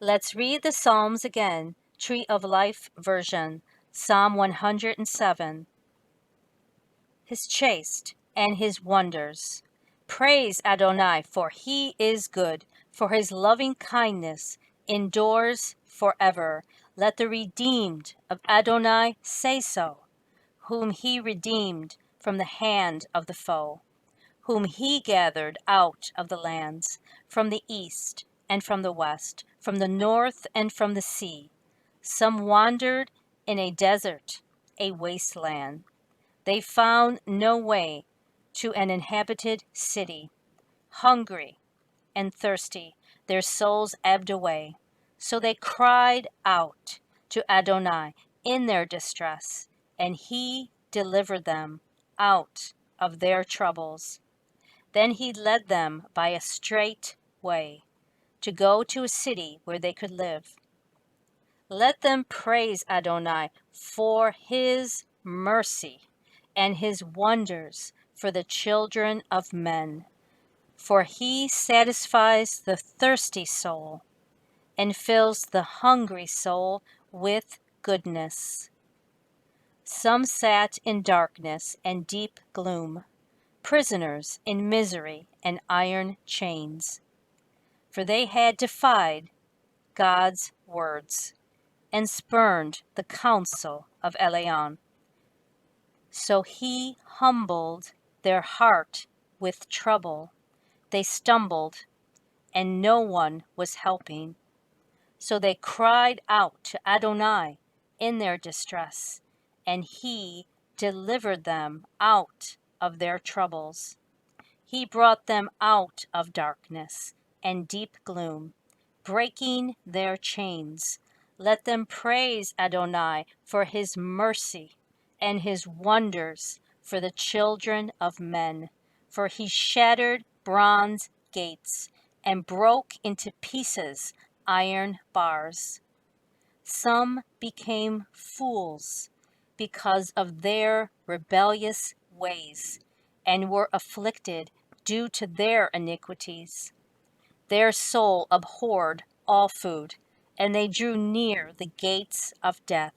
Let's read the Psalms again. Tree of Life version, Psalm 107. His Chesed and His Wonders. Praise Adonai, for He is good, for His loving kindness endures forever. Let the redeemed of Adonai say so, whom He redeemed from the hand of the foe, whom He gathered out of the lands, from the east and from the west, from the north and from the sea. Some wandered in a desert, a wasteland. They found no way to an inhabited city. Hungry and thirsty, their souls ebbed away. So they cried out to Adonai in their distress, and He delivered them out of their troubles. Then He led them by a straight way to go to a city where they could live. Let them praise Adonai for His mercy and His wonders for the children of men. For He satisfies the thirsty soul and fills the hungry soul with goodness. Some sat in darkness and deep gloom, prisoners in misery and iron chains. For they had defied God's words and spurned the counsel of Eliam. So He humbled their heart with trouble. They stumbled, and no one was helping. So they cried out to Adonai in their distress, and He delivered them out of their troubles. He brought them out of darkness and deep gloom, breaking their chains. Let them praise Adonai for His mercy and His wonders for the children of men. For He shattered bronze gates and broke into pieces iron bars. Some became fools because of their rebellious ways and were afflicted due to their iniquities. Their soul abhorred all food, and they drew near the gates of death.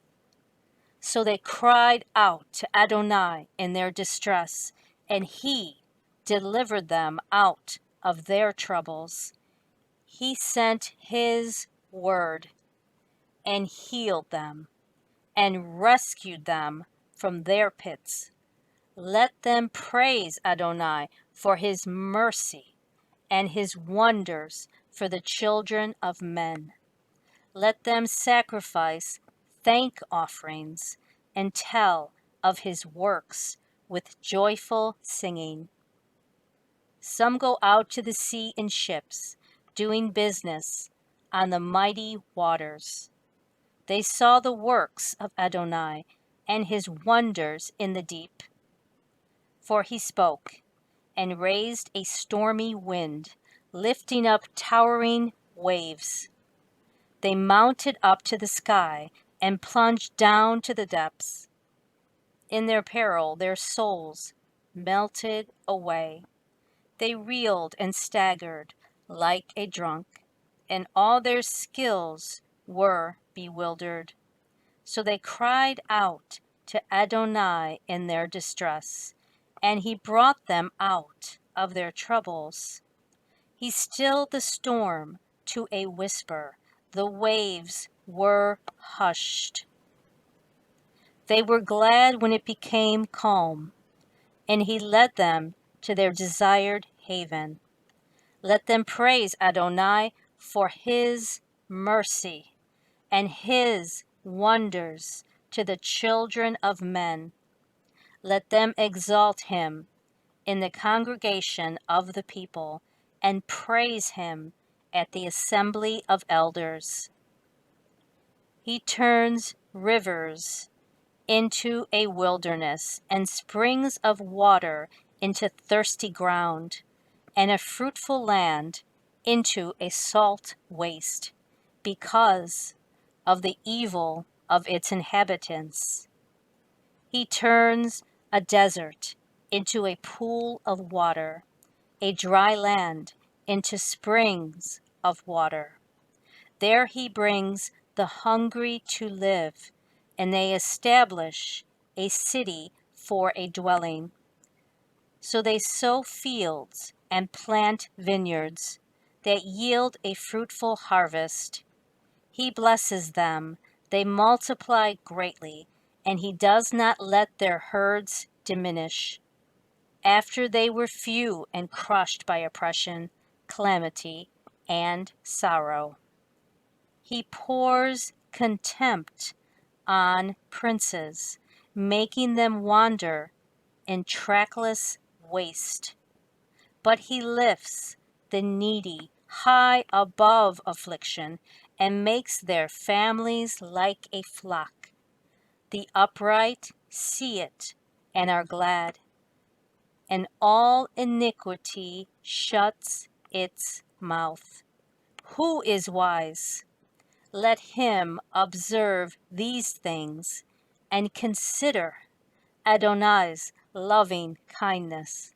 So they cried out to Adonai in their distress, and He delivered them out of their troubles. He sent His word and healed them and rescued them from their pits. Let them praise Adonai for His mercy and His wonders for the children of men. Let them sacrifice thank offerings and tell of His works with joyful singing. Some go out to the sea in ships, doing business on the mighty waters. They saw the works of Adonai and His wonders in the deep. For He spoke and raised a stormy wind, lifting up towering waves. They mounted up to the sky and plunged down to the depths. In their peril, their souls melted away. They reeled and staggered like a drunk, and all their skills were bewildered. So they cried out to Adonai in their distress, and He brought them out of their troubles. He stilled the storm to a whisper. The waves were hushed. They were glad when it became calm, and He led them to their desired haven. Let them praise Adonai for His mercy and His wonders to the children of men. Let them exalt Him in the congregation of the people and praise Him at the assembly of elders. He turns rivers into a wilderness and springs of water into thirsty ground, and a fruitful land into a salt waste, because of the evil of its inhabitants. He turns a desert into a pool of water, a dry land into springs of water. There he brings the hungry to live, and they establish a city for a dwelling. So they sow fields and plant vineyards that yield a fruitful harvest. He blesses them, they multiply greatly, and he does not let their herds diminish. After they were few and crushed by oppression, calamity, and sorrow. He pours contempt on princes, making them wander in trackless waste. But he lifts the needy high above affliction and makes their families like a flock. The upright see it and are glad, and all iniquity shuts its mouth. Who is wise? Let him observe these things and consider Adonai's loving kindness.